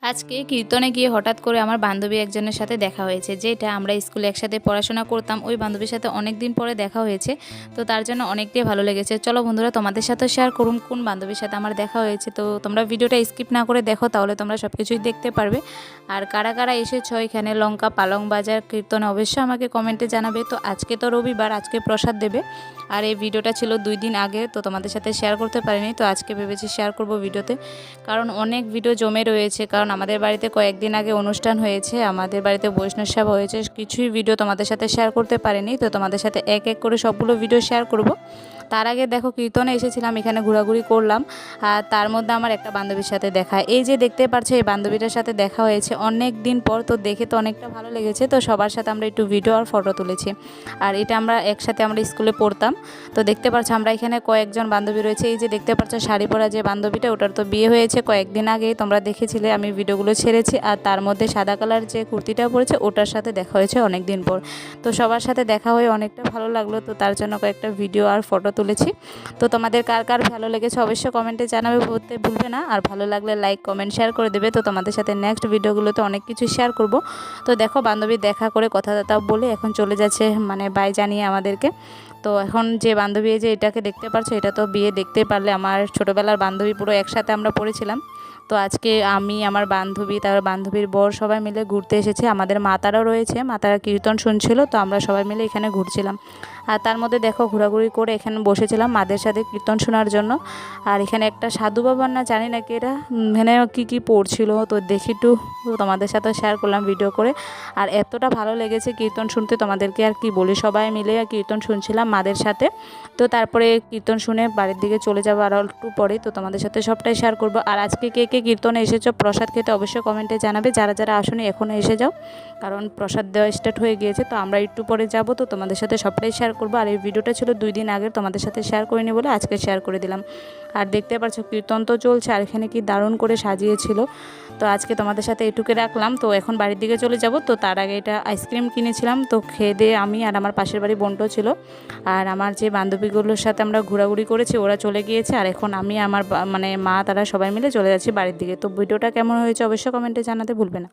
আজকে কীর্তনে গিয়ে হঠাৎ করে আমার বান্ধবী একজনের সাথে দেখা হয়েছে, যেটা আমরা স্কুলে একসাথে পড়াশোনা করতাম। ওই বান্ধবীর সাথে অনেক দিন পরে দেখা হয়েছে, তো তার জন্য অনেকটাই ভালো লেগেছে। চলো বন্ধুরা, তোমাদের সাথে শেয়ার করুন কোন বান্ধবীর সাথে আমার দেখা হয়েছে। তো তোমরা ভিডিওটা স্কিপ না করে দেখো, তাহলে তোমরা সব কিছুই দেখতে পারবে। আর কারা কারা এসেছো এখানে লঙ্কা পালং বাজার কীর্তনে, অবশ্যই আমাকে কমেন্টে জানাবে। তো আজকে তো রবিবার, আজকে প্রসাদ দেবে। আর এই ভিডিওটা ছিল 2 দিন আগে, তো তোমাদের সাথে শেয়ার করতে পারিনি। তো আজকে ভেবেছি শেয়ার করব ভিডিওতে, কারণ অনেক ভিডিও জমে রয়েছে। কারণ আমাদের বাড়িতে কয়েকদিন আগে অনুষ্ঠান হয়েছে, আমাদের বাড়িতে বৈষ্ণব সেবা হয়েছে, কিছুই ভিডিও তোমাদের সাথে শেয়ার করতে পারিনি। তো তোমাদের সাথে এক এক করে সবগুলো ভিডিও শেয়ার করব। তার আগে দেখো, কীর্তনে এসেছিলাম, এখানে ঘোরাঘুরি করলাম। আর তার মধ্যে আমার একটা বান্ধবীর সাথে দেখা, এই যে দেখতে পাচ্ছ, এই বান্ধবীটার সাথে দেখা হয়েছে অনেক দিন পর। তো দেখে তো অনেকটা ভালো লেগেছে। তো সবার সাথে আমরা একটু ভিডিও আর ফটো তুলেছি। আর এটা আমরা একসাথে আমরা স্কুলে পড়তাম। তো দেখতে পাচ্ছ আমরা এখানে কয়েকজন বান্ধবী রয়েছে। এই যে দেখতে পাচ্ছ শাড়ি পরা যে বান্ধবীটা, ওটার তো বিয়ে হয়েছে কয়েকদিন আগেই, তোমরা দেখেছিলে, আমি ভিডিওগুলো ছেড়েছি। আর তার মধ্যে সাদা কালার যে কুর্তিটা পরেছে, ওটার সাথে দেখা হয়েছে অনেক দিন পর। তো সবার সাথে দেখা হয়ে অনেকটা ভালো লাগলো। তো তার জন্য কয়েকটা ভিডিও আর ফটো তুলেছি। তো তোমাদের কার কার ভালো লেগেছে অবশ্যই কমেন্টে জানাবে, বলতে ভুলবে না। আর ভালো লাগলে লাইক কমেন্ট শেয়ার করে দেবে। তো তোমাদের সাথে নেক্সট ভিডিওগুলোতে অনেক কিছু শেয়ার করব। তো দেখো, বান্ধবী দেখা করে কথা বলে এখন চলে যাচ্ছে, মানে বাই জানিয়ে আমাদেরকে। তো এখন যে বান্ধবী যে এটাকে দেখতে পারছো, এটা তো বিয়ে, দেখতে পারলে আমার ছোটোবেলার বান্ধবী, পুরো একসাথে আমরা পড়েছিলাম। তো আজকে আমি, আমার বান্ধবী, তার বান্ধবীর বর সবাই মিলে ঘুরতে এসেছে। আমাদের মাতারাও রয়েছে, মাতারা কীর্তন শুনছিল। তো আমরা সবাই মিলে এখানে ঘুরছিলাম। আর তার মধ্যে দেখো, ঘোরাঘুরি করে এখানে বসেছিলাম মাদের সাথে কীর্তন শোনার জন্য। আর এখানে একটা সাধু বাবার, না জানি না কি এটা, এখানে কী পড়ছিল, তো দেখি একটু তোমাদের সাথে শেয়ার করলাম ভিডিও করে। আর এতটা ভালো লেগেছে কীর্তন শুনতে, তোমাদেরকে আর কি বলি। সবাই মিলে কীর্তন শুনছিলাম মাদের সাথে। তো তারপরে কীর্তন শুনে বাড়ির দিকে চলে যাবো আর একটু পরে। তো তোমাদের সাথে সবটাই শেয়ার করবো। আর আজকে কে কে কীর্তনে এসেছো প্রসাদ খেতে, অবশ্যই কমেন্টে জানাবে। যারা যারা আসুনি এখনও এসে যাও, কারণ প্রসাদ দেওয়া স্টার্ট হয়ে গিয়েছে। তো আমরা একটু পরে যাব। তো তোমাদের সাথে সবটাই শেয়ার করবো। আর এই ভিডিওটা ছিল 2 দিন আগে, তোমাদের সাথে শেয়ার করিনি বলে আজকে শেয়ার করে দিলাম। আর দেখতে পাচ্ছ কীর্তন তো চলছে, আর এখানে কি দারুণ করে সাজিয়েছিল। তো আজকে তোমাদের সাথে এটুকু রাখলাম। তো এখন বাড়ির দিকে চলে যাব। তো তার আগে এটা আইসক্রিম কিনেছিলাম, তো খেয়ে দিয়ে আমি আর আমার পাশের বাড়ি বোনটাও ছিল। আর আমার যে বান্ধবীগুলোর সাথে আমরা ঘোরাঘুরি করেছি, ওরা চলে গিয়েছে। আর এখন আমি, আমার মানে মা, তারা সবাই মিলে চলে যাচ্ছি বাড়ির দিকে। তো ভিডিওটা কেমন হয়েছে অবশ্যই কমেন্টে জানাতে ভুলবে না।